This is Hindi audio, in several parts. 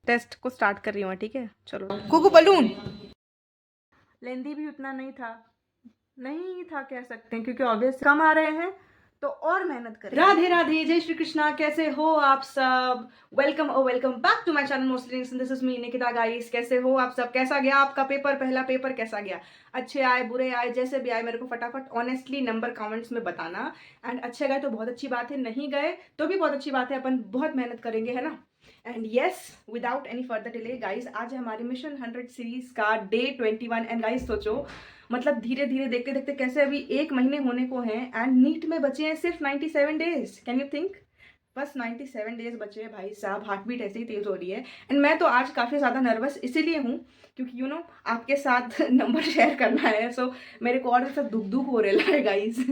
टेस्ट को स्टार्ट कर रही हूँ, ठीक है। चलो, कुकू बलून लेंदी भी उतना नहीं था कह सकते हैं, क्योंकि ऑब्वियस कम आ रहे हैं तो और मेहनत करें। राधे राधे, जय श्री कृष्णा, कैसे हो आप सब? Welcome back to my channel mostly. This is me Nikita guys. कैसे हो आप सब? कैसा गया आपका पेपर? पहला पेपर कैसा गया? अच्छे आए, बुरे आए, जैसे भी आए, मेरे को फटाफट ऑनेस्टली नंबर कमेंट्स में बताना। एंड अच्छे गए तो बहुत अच्छी बात है, नहीं गए तो भी बहुत अच्छी बात है, अपन बहुत मेहनत करेंगे, है ना। And yes, without any further delay guys, आज है हमारी मिशन 100 सीरीज का डे 21। एंड गाइस सोचो, मतलब धीरे धीरे देखते देखते कैसे अभी 1 महीने होने को हैं एंड नीट में बचे हैं सिर्फ 97 डेज। Can you think? बस 97 डेज बचे हैं भाई साहब। हार्ट बीट ऐसे ही तेज हो रही है। एंड मैं तो आज काफ़ी ज़्यादा नर्वस इसीलिए हूँ क्योंकि आपके साथ नंबर शेयर करना है। सो मेरे को और सब दुख दुख हो रहा है गाइस।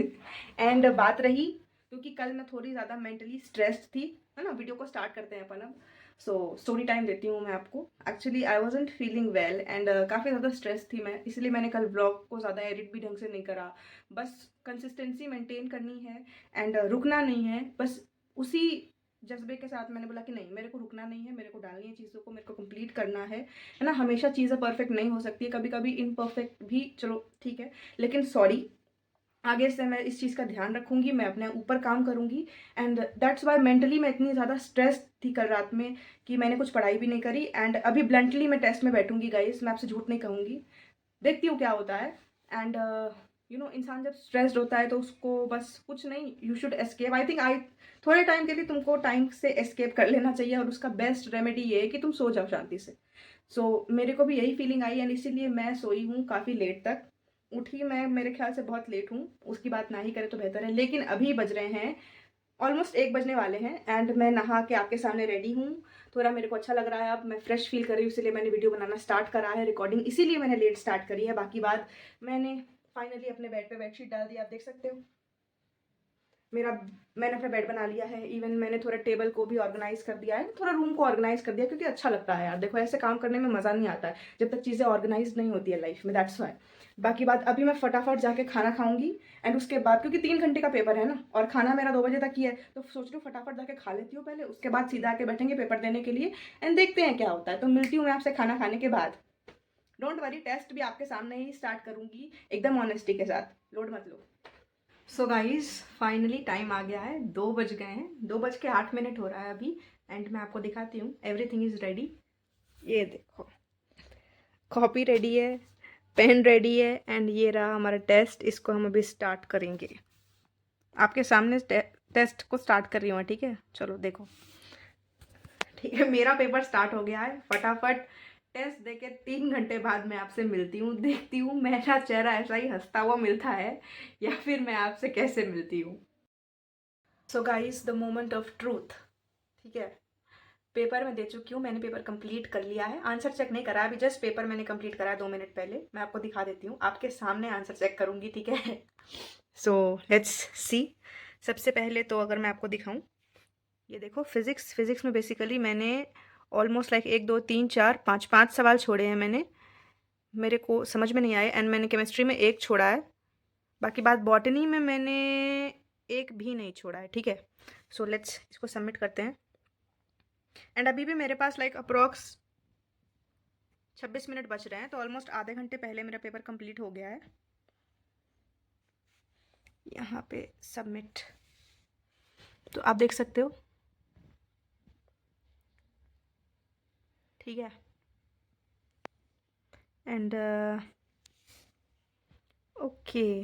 एंड बात रही, क्योंकि कल मैं थोड़ी ज़्यादा मेंटली स्ट्रेस्ड थी, है ना। वीडियो को स्टार्ट करते हैं अपन अब। सो स्टोरी टाइम देती हूँ मैं आपको। Actually I wasn't feeling well and काफ़ी ज़्यादा स्ट्रेस थी मैं, इसलिए मैंने कल ब्लॉग को ज़्यादा एडिट भी ढंग से नहीं करा। बस कंसिस्टेंसी मेंटेन करनी है एंड रुकना नहीं है। बस उसी जज्बे के साथ मैंने बोला कि नहीं, मेरे को रुकना नहीं है, मेरे को डालनी है चीज़ों को, मेरे को कंप्लीट करना है ना। हमेशा चीज़ें परफेक्ट नहीं हो सकती है, कभी कभी इनपरफेक्ट भी, चलो ठीक है, लेकिन सॉरी, आगे से मैं इस चीज़ का ध्यान रखूंगी, मैं अपने ऊपर काम करूंगी। एंड दैट्स वाई मेंटली मैं इतनी ज़्यादा स्ट्रेस थी कल रात में कि मैंने कुछ पढ़ाई भी नहीं करी। एंड अभी ब्लंटली मैं टेस्ट में बैठूंगी गाइस, मैं आपसे झूठ नहीं कहूँगी, देखती हूँ क्या होता है। एंड इंसान जब स्ट्रेस्ड होता है तो उसको बस कुछ नहीं, you should escape. I think थोड़े टाइम के लिए तुमको टाइम से एस्केप कर लेना चाहिए और उसका बेस्ट रेमेडी ये है कि तुम सो जाओ शांति से। मेरे को भी यही फीलिंग आई एंड इसीलिए मैं सोई हूँ काफ़ी लेट तक। उठी मैं मेरे ख्याल से बहुत लेट हूँ, उसकी बात ना ही करें तो बेहतर है। लेकिन अभी बज रहे हैं ऑलमोस्ट 1 बजने वाले हैं एंड मैं नहा के आपके सामने रेडी हूँ। थोड़ा मेरे को अच्छा लग रहा है, अब मैं फ्रेश फील कर रही हूँ, इसीलिए मैंने वीडियो बनाना स्टार्ट करा है, रिकॉर्डिंग इसीलिए मैंने लेट स्टार्ट करी है। बाकी बात, मैंने फाइनली अपने बेड पे बेडशीट डाल दी, आप देख सकते हो। मैंने अपना बेड बना लिया है, इवन मैंने थोड़ा टेबल को भी ऑर्गेनाइज कर दिया है, थोड़ा रूम को ऑर्गेनाइज कर दिया, क्योंकि अच्छा लगता है यार। देखो, ऐसे काम करने में मज़ा नहीं आता है जब तक चीज़ें ऑर्गेनाइज नहीं होती है लाइफ में, दैट्स वाई। बाकी बात, अभी मैं फटाफट जाके खाना खाऊंगी एंड उसके बाद, क्योंकि 3 घंटे का पेपर है ना और खाना मेरा 2 बजे तक ही है, तो सोच रही हूँ फटाफट जाके खा लेती हूँ पहले, उसके बाद सीधा आके बैठेंगे पेपर देने के लिए एंड देखते हैं क्या होता है। तो मिलती हूँ मैं आपसे खाना खाने के बाद। डोंट वरी, टेस्ट भी आपके सामने ही स्टार्ट करूंगी एकदम ऑनेस्टी के साथ, लोड मत लो। सो गाइज, फाइनली टाइम आ गया है, 2 बज गए हैं, 2:08 हो रहा है अभी। एंड मैं आपको दिखाती हूँ, एवरीथिंग इज़ रेडी। ये देखो, कॉपी रेडी है, पेन रेडी है एंड ये रहा हमारा टेस्ट। इसको हम अभी स्टार्ट करेंगे, आपके सामने टेस्ट को स्टार्ट कर रही हूँ, ठीक है। चलो देखो, ठीक है, मेरा पेपर स्टार्ट हो गया है। फटाफट टेस्ट देके 3 घंटे बाद मैं आपसे मिलती हूँ, देखती हूँ मेरा चेहरा ऐसा ही हंसता हुआ मिलता है या फिर मैं आपसे कैसे मिलती हूँ। So guys, the moment of truth, ठीक है। पेपर मैं दे चुकी हूँ, मैंने पेपर कंप्लीट कर लिया है, आंसर चेक नहीं करा है अभी, जस्ट पेपर मैंने कंप्लीट करा है 2 मिनट पहले। मैं आपको दिखा देती हूँ, आपके सामने आंसर चेक करूँगी, ठीक है। So let's see. सबसे पहले तो अगर मैं आपको दिखाऊँ, ये देखो, फिजिक्स में बेसिकली मैंने ऑलमोस्ट लाइक 1 2 3 4 5 सवाल छोड़े हैं मैंने, मेरे को समझ में नहीं आए। एंड मैंने केमिस्ट्री में 1 छोड़ा है, बाकी बात बॉटनी में मैंने 1 भी नहीं छोड़ा है, ठीक है। सो लेट्स इसको सबमिट करते हैं। एंड अभी भी मेरे पास लाइक अप्रॉक्स 26 मिनट बच रहे हैं, तो ऑलमोस्ट आधे घंटे पहले मेरा पेपर कंप्लीट हो गया है। यहाँ पे सबमिट, तो आप देख सकते हो, ठीक है। एंड ओके,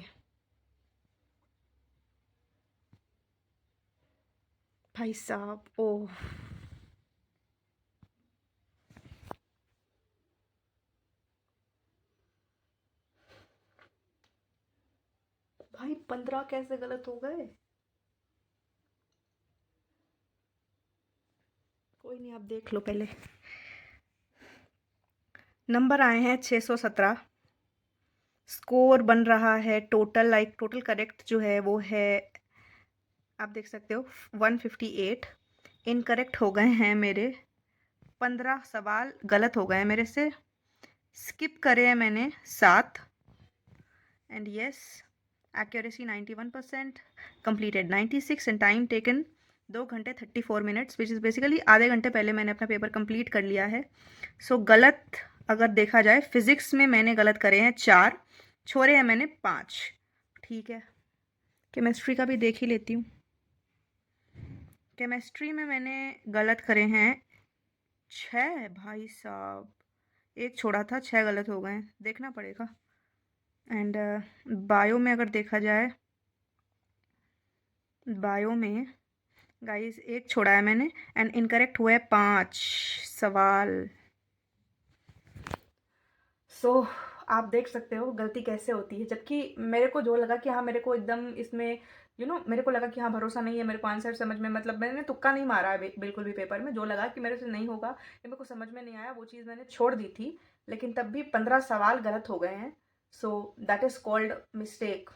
भाई साहब, ओह भाई, 15 कैसे गलत हो गए? कोई नहीं, आप देख लो पहले। नंबर आए हैं 617, स्कोर बन रहा है टोटल, लाइक टोटल करेक्ट जो है वो है, आप देख सकते हो 158। इनकरेक्ट हो गए हैं मेरे 15 सवाल, गलत हो गए हैं मेरे से, स्किप करे हैं मैंने 7। And yes, accuracy 91%, completed 96 and time taken 2 घंटे 34 मिनट्स, विच इज़ बेसिकली आधे घंटे पहले मैंने अपना पेपर कंप्लीट कर लिया है। सो गलत अगर देखा जाए, फिज़िक्स में मैंने गलत करे हैं 4, छोड़े हैं मैंने 5। ठीक है, केमिस्ट्री का भी देख ही लेती हूँ। केमिस्ट्री में मैंने गलत करे हैं 6। भाई साहब, एक छोड़ा था, 6 गलत हो गए हैं, देखना पड़ेगा। एंड बायो में अगर देखा जाए, बायो में गाइस एक छोड़ा है मैंने एंड इनकरेक्ट हुए 5 सवाल। सो आप देख सकते हो गलती कैसे होती है, जबकि मेरे को जो लगा कि हाँ मेरे को एकदम इसमें मेरे को लगा कि हाँ भरोसा नहीं है मेरे को आंसर समझ में, मतलब मैंने तुक्का नहीं मारा है बिल्कुल भी पेपर में। जो लगा कि मेरे से नहीं होगा या मेरे को समझ में नहीं आया, वो चीज़ मैंने छोड़ दी थी, लेकिन तब भी 15 सवाल गलत हो गए हैं। So that is called mistake.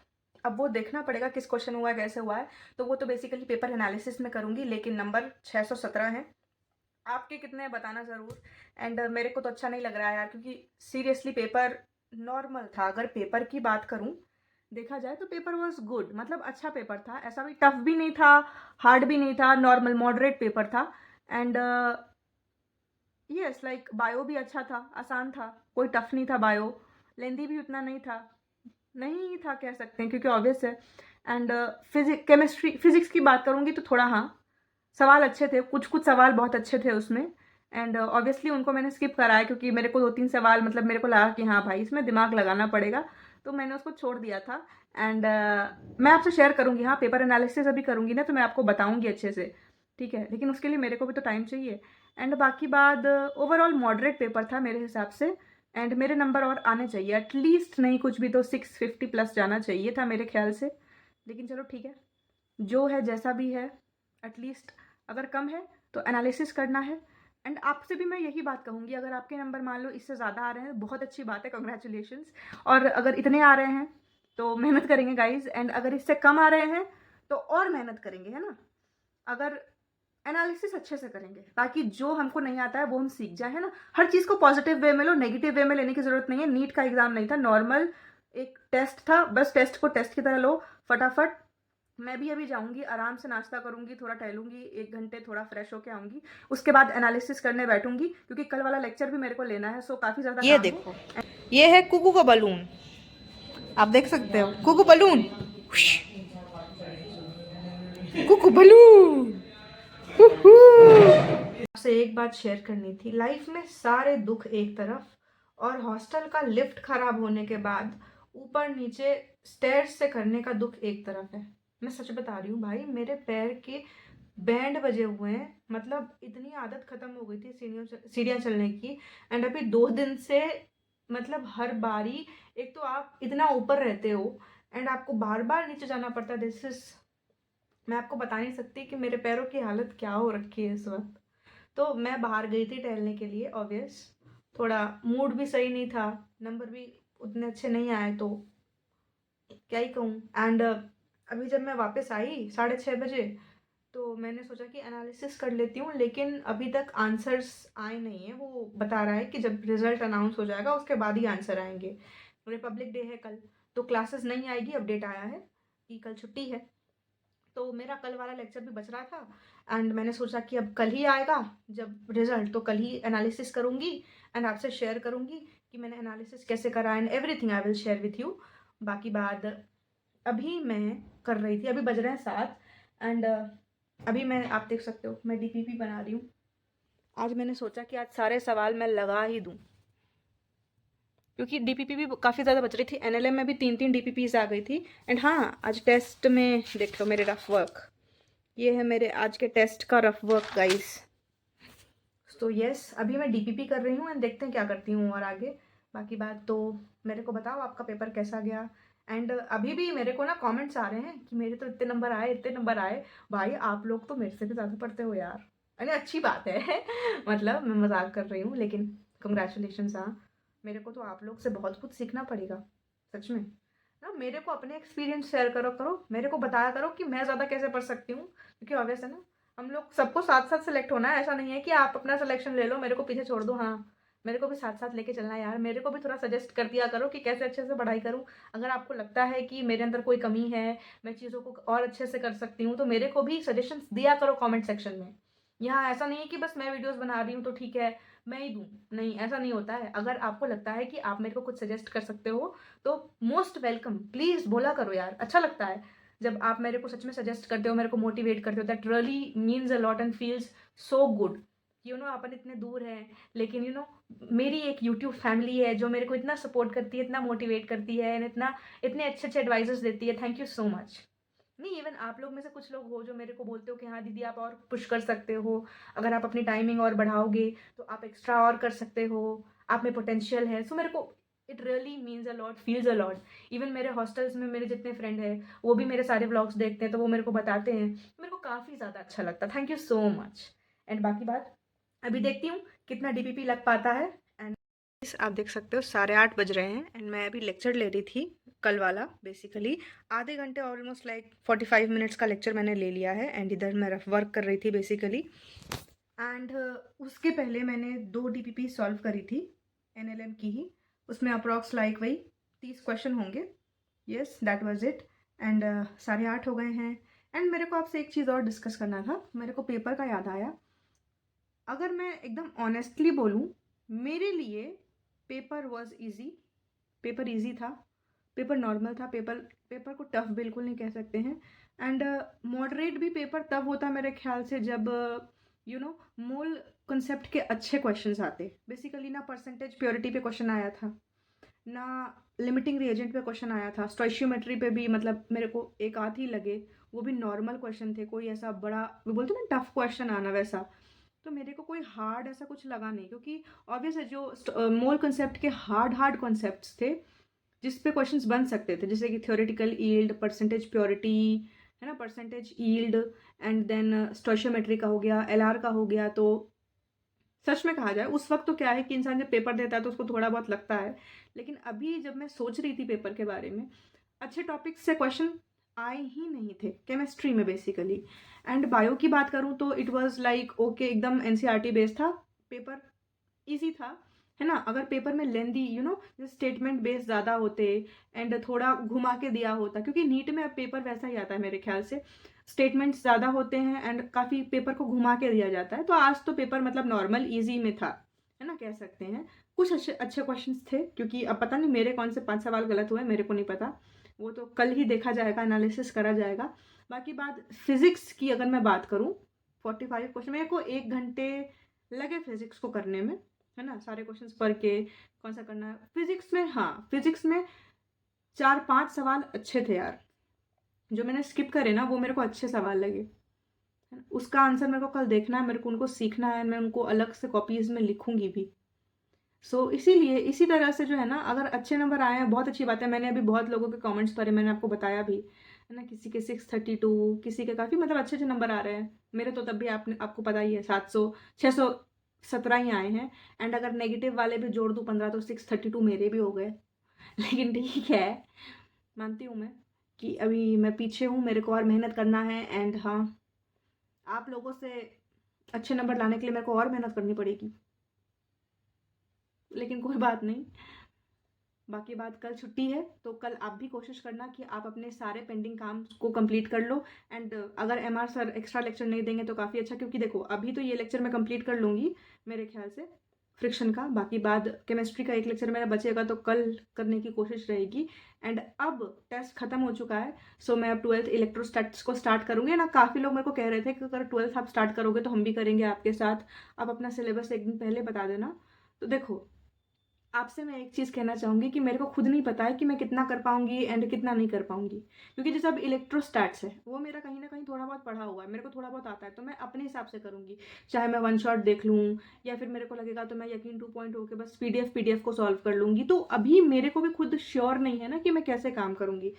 अब वो देखना पड़ेगा किस क्वेश्चन हुआ है, कैसे हुआ है, तो वो तो बेसिकली पेपर एनालिसिस में करूँगी। लेकिन नंबर 617 है, आपके कितने हैं बताना ज़रूर। एंड मेरे को तो अच्छा नहीं लग रहा है यार, क्योंकि सीरियसली पेपर नॉर्मल था। अगर पेपर की बात करूं, देखा जाए तो पेपर वॉज गुड, मतलब अच्छा पेपर था, ऐसा भी टफ भी नहीं था, हार्ड भी नहीं था, नॉर्मल मॉडरेट पेपर था। एंड यस लाइक बायो भी अच्छा था, आसान था, कोई टफ नहीं था बायो। लेंदी भी उतना नहीं था, नहीं था कह सकते हैं क्योंकि ऑब्वियस है। एंड फिजिक्स की बात करूँगी तो थोड़ा हाँ सवाल अच्छे थे, कुछ कुछ सवाल बहुत अच्छे थे उसमें। एंड ऑब्वियसली उनको मैंने स्किप कराया क्योंकि मेरे को 2-3 सवाल मतलब मेरे को लगा कि हाँ भाई इसमें दिमाग लगाना पड़ेगा, तो मैंने उसको छोड़ दिया था। एंड मैं आपसे शेयर करूँगी, हाँ पेपर एनालिसिस अभी करूँगी ना तो मैं आपको बताऊँगी अच्छे से, ठीक है, लेकिन उसके लिए मेरे को भी तो टाइम चाहिए। एंड बाकी बात ओवरऑल मॉडरेट पेपर था मेरे हिसाब से। एंड मेरे नंबर और आने चाहिए एटलीस्ट, नहीं कुछ भी तो 650 प्लस जाना चाहिए था मेरे ख्याल से। लेकिन चलो ठीक है, जो है जैसा भी है, एटलीस्ट अगर कम है तो एनालिसिस करना है। एंड आपसे भी मैं यही बात कहूँगी, अगर आपके नंबर मान लो इससे ज़्यादा आ रहे हैं बहुत अच्छी बात है, कंग्रेचुलेशंस। और अगर इतने आ रहे हैं तो मेहनत करेंगे गाइज, एंड अगर इससे कम आ रहे हैं तो और मेहनत करेंगे, है ना। अगर एनालिसिस अच्छे से करेंगे ताकि जो हमको नहीं आता है वो हम सीख जाए, है ना। हर चीज़ को पॉजिटिव वे में लो, नेगेटिव वे में लेने की ज़रूरत नहीं है। नीट का एग्ज़ाम नहीं था, नॉर्मल एक टेस्ट था, बस टेस्ट को टेस्ट की तरह लो फटाफट। मैं भी अभी जाऊंगी, आराम से नाश्ता करूंगी, थोड़ा टहलूंगी, 1 घंटे थोड़ा फ्रेश होके आऊंगी, उसके बाद एनालिसिस करने बैठूंगी क्योंकि कल वाला लेक्चर भी मेरे को लेना है। सो काफ़ी ज़्यादा ये देखो, ये है कुकू का बलून, आप देख सकते हो, कुकू बलून, कुकू बलून। आपसे एक बात शेयर करनी थी, लाइफ में सारे दुख एक तरफ और हॉस्टल का लिफ्ट खराब होने के बाद ऊपर नीचे स्टेयर्स से करने का दुख एक तरफ है। मैं सच बता रही हूँ भाई, मेरे पैर के बैंड बजे हुए हैं, मतलब इतनी आदत खत्म हो गई थी सीढ़ियाँ चलने की। एंड अभी 2 दिन से मतलब हर बारी, एक तो आप इतना ऊपर रहते हो एंड आपको बार बार नीचे जाना पड़ता है। दिस इज, मैं आपको बता नहीं सकती कि मेरे पैरों की हालत क्या हो रखी है इस वक्त। तो मैं बाहर गई थी टहलने के लिए, ऑब्वियस थोड़ा मूड भी सही नहीं था, नंबर भी उतने अच्छे नहीं आए, तो क्या ही कहूँ। एंड अभी जब मैं वापस आई 6:30 बजे, तो मैंने सोचा कि एनालिसिस कर लेती हूँ, लेकिन अभी तक आंसर्स आए नहीं हैं। वो बता रहा है कि जब रिजल्ट अनाउंस हो जाएगा उसके बाद ही आंसर आएंगे। रिपब्लिक डे है कल, तो क्लासेस नहीं आएगी, अपडेट आया है कि कल छुट्टी है। तो मेरा कल वाला लेक्चर भी बच रहा था एंड मैंने सोचा कि अब कल ही आएगा जब रिजल्ट, तो कल ही एनालिसिस करूँगी एंड आपसे शेयर करूँगी कि मैंने एनालिसिस कैसे करा, and everything I will share with you. बाकी बात अभी मैं कर रही थी, अभी बज रहे हैं 7 एंड अभी मैं, आप देख सकते हो मैं डीपीपी बना रही हूँ। आज मैंने सोचा कि आज सारे सवाल मैं लगा ही दूँ क्योंकि डीपीपी भी काफ़ी ज़्यादा बच रही थी, एनएलएम में भी 3-3 डीपीपीज आ गई थी। एंड हाँ, आज टेस्ट में देख लो मेरे रफ वर्क, ये है मेरे आज के टेस्ट का रफ वर्क गाइस। तो यस, अभी मैं डीपीपी कर रही हूँ एंड देखते हैं क्या करती हूँ और आगे। बाकी बात तो मेरे को बताओ आपका पेपर कैसा गया। एंड अभी भी मेरे को ना कमेंट्स आ रहे हैं कि मेरे तो इतने नंबर आए, इतने नंबर आए। भाई आप लोग तो मेरे से भी ज़्यादा पढ़ते हो यार, अरे अच्छी बात है मतलब मैं मजाक कर रही हूँ, लेकिन कंग्रेचुलेशन। हाँ, मेरे को तो आप लोग से बहुत कुछ सीखना पड़ेगा सच में ना। मेरे को अपने एक्सपीरियंस शेयर करो करो, मेरे को बताया करो कि मैं ज़्यादा कैसे पढ़ सकती हूँ, क्योंकि ऑब्वियस है ना हम लोग सबको साथ साथ सेलेक्ट होना है। ऐसा नहीं है कि आप अपना सिलेक्शन ले लो, मेरे को पीछे छोड़ दो। हाँ, मेरे को भी साथ साथ लेके चलना है यार, मेरे को भी थोड़ा सजेस्ट कर दिया करो कि कैसे अच्छे से पढ़ाई करूँ। अगर आपको लगता है कि मेरे अंदर कोई कमी है, मैं चीज़ों को और अच्छे से कर सकती हूँ, तो मेरे को भी सजेशंस दिया करो कमेंट सेक्शन में। यहाँ ऐसा नहीं है कि बस मैं वीडियोज़ बना रही हूँ तो ठीक है, मैं ही दूँ। नहीं, ऐसा नहीं होता है। अगर आपको लगता है कि आप मेरे को कुछ सजेस्ट कर सकते हो, तो मोस्ट वेलकम, प्लीज़ बोला करो यार, अच्छा लगता है। जब आप मेरे को सच में सजेस्ट करते हो, मेरे को मोटिवेट करते हो, that really means a lot and feels so good. अपन इतने दूर हैं, लेकिन मेरी एक यूट्यूब फैमिली है जो मेरे को इतना सपोर्ट करती है, इतना मोटिवेट करती है, एंड इतने अच्छे अच्छे एडवाइजेस देती है। Thank you so much. नहीं, इवन आप लोग में से कुछ लोग हो जो मेरे को बोलते हो कि हाँ दीदी आप और पुश कर सकते हो, अगर आप अपनी टाइमिंग और बढ़ाओगे तो आप एक्स्ट्रा और कर सकते हो, आप में पोटेंशियल है। सो मेरे को it really means a lot, feels a lot. Even मेरे हॉस्टल्स में मेरे जितने फ्रेंड हैं वो भी मेरे सारे व्लॉग्स देखते हैं, तो वो मेरे को बताते हैं, मेरे को काफ़ी ज़्यादा अच्छा लगता है। Thank you so much. And बाकी बात अभी देखती हूँ कितना डीपीपी लग पाता है। एंड आप देख सकते हो 8:30 बज रहे हैं, एंड मैं अभी लेक्चर ले रही थी, कल वाला। बेसिकली आधे घंटे, ऑलमोस्ट लाइक 45 मिनट्स का लेक्चर मैंने ले लिया है, एंड इधर मैं रफ वर्क कर रही थी बेसिकली। एंड उसके पहले मैंने 2 डीपीपी सॉल्व करी थी, एनएलएम की ही। उसमें अप्रॉक्स लाइक वही 30 क्वेश्चन होंगे। Yes, that was it. And 8:30 हो गए हैं। एंड मेरे को आपसे एक चीज़ और डिस्कस करना था, मेरे को पेपर का याद आया। अगर मैं एकदम ऑनेस्टली बोलूँ, मेरे लिए paper was easy. Paper easy था, पेपर नॉर्मल था, पेपर को टफ बिल्कुल नहीं कह सकते हैं। एंड मॉडरेट भी पेपर तब होता मेरे ख्याल से जब मूल कंसेप्ट के अच्छे क्वेश्चंस आते। बेसिकली ना परसेंटेज प्योरिटी पे क्वेश्चन आया था, ना लिमिटिंग रिएजेंट पे क्वेश्चन आया था, स्टोइशियोमेट्री पे भी मतलब मेरे को एक आध ही लगे, वो भी नॉर्मल क्वेश्चन थे, कोई ऐसा बड़ा वो बोलते ना टफ क्वेश्चन आना वैसा। तो मेरे को कोई हार्ड ऐसा कुछ लगा नहीं, क्योंकि ऑब्वियस है जो मोल कंसेप्ट के हार्ड कॉन्सेप्ट्स थे जिस पे क्वेश्चंस बन सकते थे, जैसे कि थ्योरेटिकल यील्ड, परसेंटेज प्योरिटी, है ना, percentage yield, and then stoichiometry का हो गया, एलआर का हो गया। तो सच में कहा जाए उस वक्त तो क्या है कि इंसान जब पेपर देता है तो उसको थोड़ा बहुत लगता है, लेकिन अभी जब मैं सोच रही थी पेपर के बारे में, अच्छे टॉपिक्स से क्वेश्चन आए ही नहीं थे केमिस्ट्री में बेसिकली। एंड बायो की बात करूँ तो इट वाज लाइक ओके, एकदम एनसीईआरटी बेस्ड था पेपर, इजी था, है ना। अगर पेपर में लेंदी स्टेटमेंट बेस्ड ज़्यादा होते एंड थोड़ा घुमा के दिया होता, क्योंकि नीट में अब पेपर वैसा ही आता है मेरे ख्याल से, स्टेटमेंट्स ज़्यादा होते हैं एंड काफ़ी पेपर को घुमा के दिया जाता है। तो आज तो पेपर मतलब नॉर्मल ईजी में था, है ना, कह सकते हैं। कुछ अच्छे अच्छे क्वेश्चंस थे, क्योंकि अब पता नहीं मेरे कौन से 5 सवाल गलत हुए, मेरे को नहीं पता, वो तो कल ही देखा जाएगा, एनालिसिस करा जाएगा। बाकी बात फिजिक्स की अगर मैं बात करूँ, 45 क्वेश्चन, मेरे को 1 घंटे लगे फिजिक्स को करने में, है ना, सारे क्वेश्चंस पढ़ के कौन सा करना है। फिजिक्स में, हाँ, फिजिक्स में 4-5 सवाल अच्छे थे यार, जो मैंने स्किप करे ना वो मेरे को अच्छे सवाल लगे। उसका आंसर मेरे को कल देखना है, मेरे को उनको सीखना है, मैं उनको अलग से कॉपीज में लिखूंगी भी। इसीलिए इसी तरह से जो है ना, अगर अच्छे नंबर आए हैं बहुत अच्छी बात है। मैंने अभी बहुत लोगों के कमेंट्स पढ़े, मैंने आपको बताया भी, है ना, किसी के 632, किसी के काफ़ी मतलब अच्छे अच्छे नंबर आ रहे हैं। मेरे तो तब भी आपको पता ही है 700 617 ही आए हैं। एंड अगर नेगेटिव वाले भी जोड़ दूँ 15 तो 632 मेरे भी हो गए। लेकिन ठीक है, मानती हूँ मैं कि अभी मैं पीछे हूँ, मेरे को और मेहनत करना है। एंड हाँ, आप लोगों से अच्छे नंबर लाने के लिए मेरे को और मेहनत करनी पड़ेगी, लेकिन कोई बात नहीं। बाकी बात, कल छुट्टी है तो कल आप भी कोशिश करना कि आप अपने सारे पेंडिंग काम को कंप्लीट कर लो। एंड अगर एमआर सर एक्स्ट्रा लेक्चर नहीं देंगे तो काफ़ी अच्छा, क्योंकि देखो अभी तो ये लेक्चर मैं कंप्लीट कर लूँगी मेरे ख्याल से, फ्रिक्शन का। बाकी बाद केमिस्ट्री का एक लेक्चर मेरा बचेगा तो कल करने की कोशिश रहेगी। एंड अब टेस्ट खत्म हो चुका है, सो मैं अब 12th इलेक्ट्रोस्टैटिक्स को स्टार्ट करूँगी ना। काफ़ी लोग मेरे को कह रहे थे कि अगर 12th आप स्टार्ट करोगे तो हम भी करेंगे आपके साथ, आप अपना सिलेबस एक दिन पहले बता देना। तो देखो, आपसे मैं एक चीज़ कहना चाहूँगी कि मेरे को खुद नहीं पता है कि मैं कितना कर पाऊँगी एंड कितना नहीं कर पाऊँगी, क्योंकि जैसे अब इलेक्ट्रोस्टैट्स है वो मेरा कहीं ना कहीं थोड़ा बहुत पढ़ा हुआ है, मेरे को थोड़ा बहुत आता है, तो मैं अपने हिसाब से करूँगी। चाहे मैं वन शॉट देख लूँ या फिर मेरे को लगेगा तो मैं यकीन 2.0 के बस पीडीएफ को सॉल्व कर लूँगी। तो अभी मेरे को भी खुद श्योर नहीं है ना कि मैं कैसे काम करूँगी।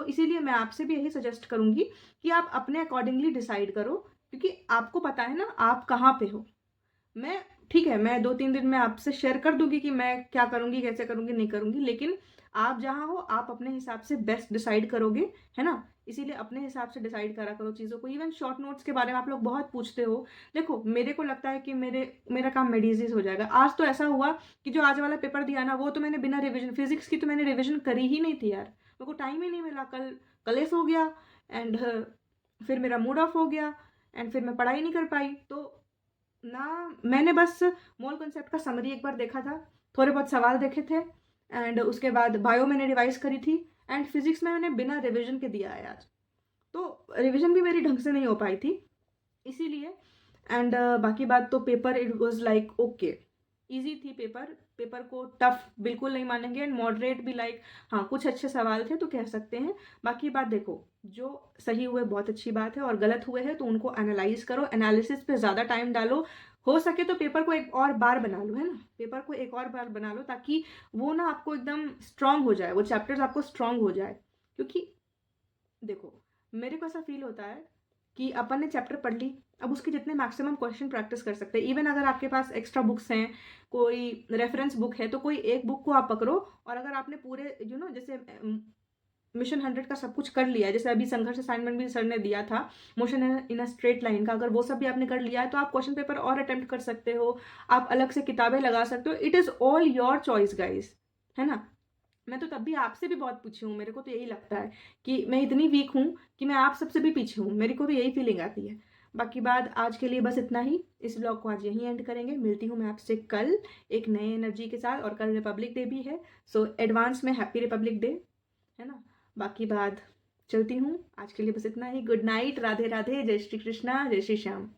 इसीलिए मैं आपसे भी यही सजेस्ट करूँगी कि आप अपने अकॉर्डिंगली डिसाइड करो, क्योंकि आपको पता है ना आप कहाँ पे हो। मैं ठीक है, मैं 2-3 दिन में आपसे शेयर कर दूंगी कि मैं क्या करूंगी, कैसे करूंगी, नहीं करूंगी, लेकिन आप जहाँ हो आप अपने हिसाब से बेस्ट डिसाइड करोगे, है ना। इसीलिए अपने हिसाब से डिसाइड करा करो चीज़ों को। इवन शॉर्ट नोट्स के बारे में आप लोग बहुत पूछते हो। देखो मेरे को लगता है कि मेरा काम मेडिसिस हो जाएगा। आज तो ऐसा हुआ कि जो आज वाला पेपर दिया ना, वो तो मैंने बिना रिविजन, फिजिक्स की तो मैंने रिविजन करी ही नहीं थी यार, मेरे को टाइम ही नहीं मिला। कल कलेस हो गया एंड फिर मेरा मूड ऑफ हो गया एंड फिर मैं पढ़ाई नहीं कर पाई। तो ना मैंने बस मोल कॉन्सेप्ट का समरी एक बार देखा था, थोड़े बहुत सवाल देखे थे एंड उसके बाद बायो मैंने रिवाइज करी थी एंड फिजिक्स में मैंने बिना रिविजन के दिया है आज। तो रिविजन भी मेरी ढंग से नहीं हो पाई थी इसीलिए। एंड बाकी बात तो paper it was like okay, easy थी पेपर। पेपर को टफ बिल्कुल नहीं मानेंगे एंड मॉडरेट भी, लाइक हाँ कुछ अच्छे सवाल थे तो कह सकते हैं। बाकी बात देखो, जो सही हुए बहुत अच्छी बात है और गलत हुए हैं तो उनको एनालाइज करो, एनालिसिस पे ज़्यादा टाइम डालो। हो सके तो पेपर को एक और बार बना लो, है ना, पेपर को एक और बार बना लो ताकि वो ना आपको एकदम स्ट्रांग हो जाए, वो चैप्टर्स आपको स्ट्रांग हो जाए। क्योंकि देखो मेरे को ऐसा फील होता है कि अपन ने चैप्टर पढ़ ली, अब उसके जितने मैक्सिमम क्वेश्चन प्रैक्टिस कर सकते हैं। इवन अगर आपके पास एक्स्ट्रा बुक्स हैं, कोई रेफरेंस बुक है, तो कोई एक बुक को आप पकड़ो और अगर आपने पूरे जैसे मिशन 100 का सब कुछ कर लिया है, जैसे अभी संघर्ष असाइनमेंट भी सर ने दिया था motion in a straight line का, अगर वो सब भी आपने कर लिया है तो आप क्वेश्चन पेपर और अटेम्प्ट कर सकते हो, आप अलग से किताबें लगा सकते हो। It is all your choice guys, है ना। मैं तो तब भी आपसे भी बहुत पीछे हूँ, मेरे को तो यही लगता है कि मैं इतनी वीक हूँ कि मैं आप सबसे भी पीछे हूँ, मेरे को तो यही फीलिंग आती है। बाकी बात आज के लिए बस इतना ही, इस ब्लॉग को आज यहीं एंड करेंगे। मिलती हूँ मैं आपसे कल एक नए एनर्जी के साथ, और कल रिपब्लिक डे भी है, सो एडवांस में हैप्पी रिपब्लिक डे, है ना। बाकी बात चलती हूँ, आज के लिए बस इतना ही। गुड नाइट, राधे राधे, जय श्री कृष्णा, जय श्री श्याम।